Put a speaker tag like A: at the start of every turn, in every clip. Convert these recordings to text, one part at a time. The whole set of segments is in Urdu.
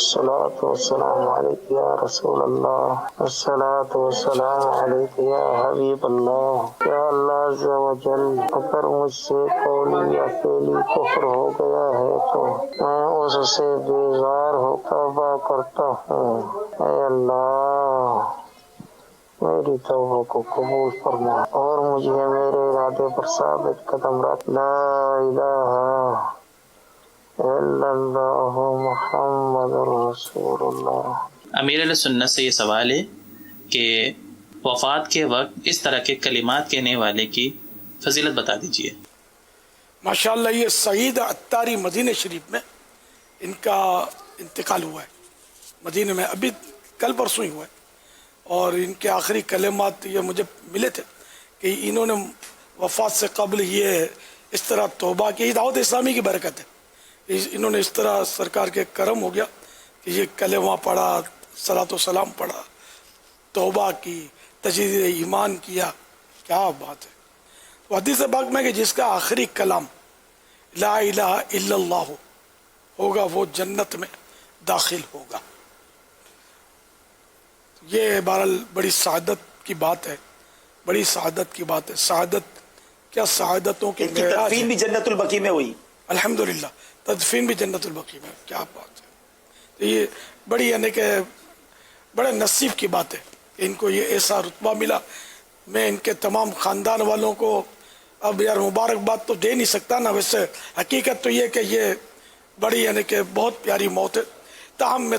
A: الصلاة والسلام علیک یا رسول اللہ، الصلاة والسلام علیک یا حبیب اللہ۔ یا اللہ عز و جل، اگر مجھ سے قولی یا فعلی کفر ہو گیا ہے تو میں اس سے بیزار ہو توبہ کرتا ہوں۔ اے اللہ میری توبہ کو قبول فرما اور مجھے میرے ارادے پر ثابت قدم رکھ۔ لا الہ الا اللہ محمد رسول اللہ۔
B: امیر علیہ سنت سے یہ سوال ہے کہ وفات کے وقت اس طرح کے کلمات کہنے والے کی فضیلت بتا دیجیے۔
C: ماشاءاللہ یہ سعید عطاری مدینہ شریف میں ان کا انتقال ہوا ہے، مدینہ میں ابھی کل پرسوں ہی ہوا ہے، اور ان کے آخری کلمات یہ مجھے ملے تھے کہ انہوں نے وفات سے قبل یہ اس طرح توبہ کی، دعوت اسلامی کی برکت ہے، انہوں نے اس طرح سرکار کے کرم ہو گیا کہ یہ کلمہ پڑھا، صلاۃ و سلام پڑھا، توبہ کی، تجدید ایمان کیا، کیا بات ہے۔ تو حدیث پاک میں کہ جس کا آخری کلام لا الہ الا اللہ ہوگا وہ جنت میں داخل ہوگا۔ یہ بہرحال بڑی سعادت کی بات ہے، بڑی سعادت کی بات ہے۔ سعادت کیا سعادتوں کے معراج
D: تدفین بھی جنت البقیع میں ہوئی،
C: الحمدللہ، تدفین بھی جنت البقیع میں، کیا بات ہے۔ تو یہ بڑی یعنی کہ بڑے نصیب کی بات ہے کہ ان کو یہ ایسا رتبہ ملا۔ میں ان کے تمام خاندان والوں کو اب یار مبارکباد تو دے نہیں سکتا نا، ویسے حقیقت تو یہ کہ یہ بڑی یعنی کہ بہت پیاری موت ہے، تاہم میں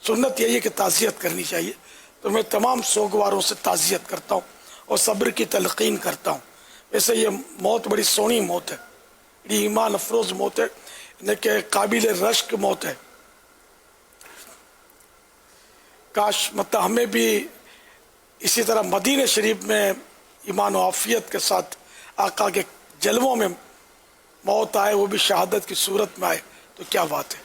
C: سنت یہی ہے کہ تعزیت کرنی چاہیے، تو میں تمام سوگواروں سے تعزیت کرتا ہوں اور صبر کی تلقین کرتا ہوں۔ ویسے یہ موت بڑی سونی موت ہے، بڑی ایمان افروز موت ہے، یعنی کہ قابل رشک موت ہے۔ کاش مطلب ہمیں بھی اسی طرح مدینہ شریف میں ایمان و عافیت کے ساتھ آقا کے جلووں میں موت آئے، وہ بھی شہادت کی صورت میں آئے تو کیا بات ہے۔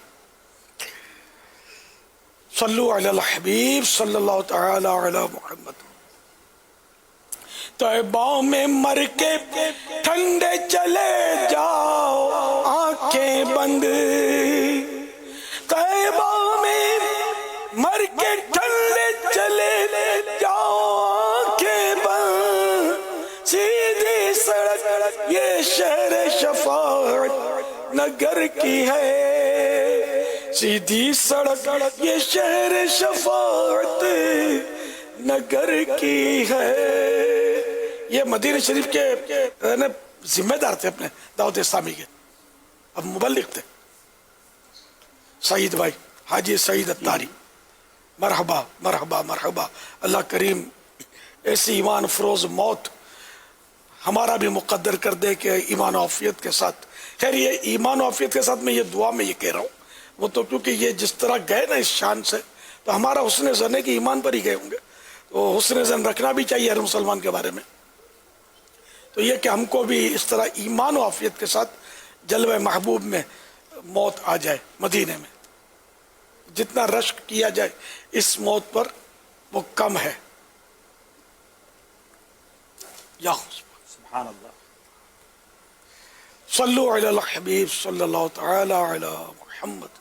C: صلو علی الحبیب صلی اللہ تعالی علی محمد۔ طیبہ میں مر کے ٹھنڈے چلے جاؤ آنکھیں بند، طیبہ میں مر کے ٹھنڈے چلے جاؤ آنکھیں بند، سیدھی سڑک یہ شہر شفاعت نگر کی ہے، سیدھی سڑک یہ شہر شفاعت نگر کی ہے۔ یہ مدینہ شریف کے ذمہ دار تھے اپنے دعوت اسلامی کے، اب مبلغ تھے سعید بھائی، حاجی سعید عطاری، مرحبا مرحبا مرحبا۔ اللہ کریم ایسی ایمان فروز موت ہمارا بھی مقدر کر دے کہ ایمان و عافیت کے ساتھ۔ خیر یہ ایمان و عافیت کے ساتھ میں یہ دعا میں یہ کہہ رہا ہوں، وہ تو کیونکہ یہ جس طرح گئے نا اس شان سے، تو ہمارا حسن ظن ہے کہ ایمان پر ہی گئے ہوں گے، تو حسن ظن رکھنا بھی چاہیے ہر مسلمان کے بارے میں۔ تو یہ کہ ہم کو بھی اس طرح ایمان و عافیت کے ساتھ جلوہ محبوب میں موت آ جائے مدینے میں، جتنا رشک کیا جائے اس موت پر وہ کم ہے۔ یا
D: سبحان اللہ۔
C: صلو علی الحبیب صلی اللہ تعالی علی محمد۔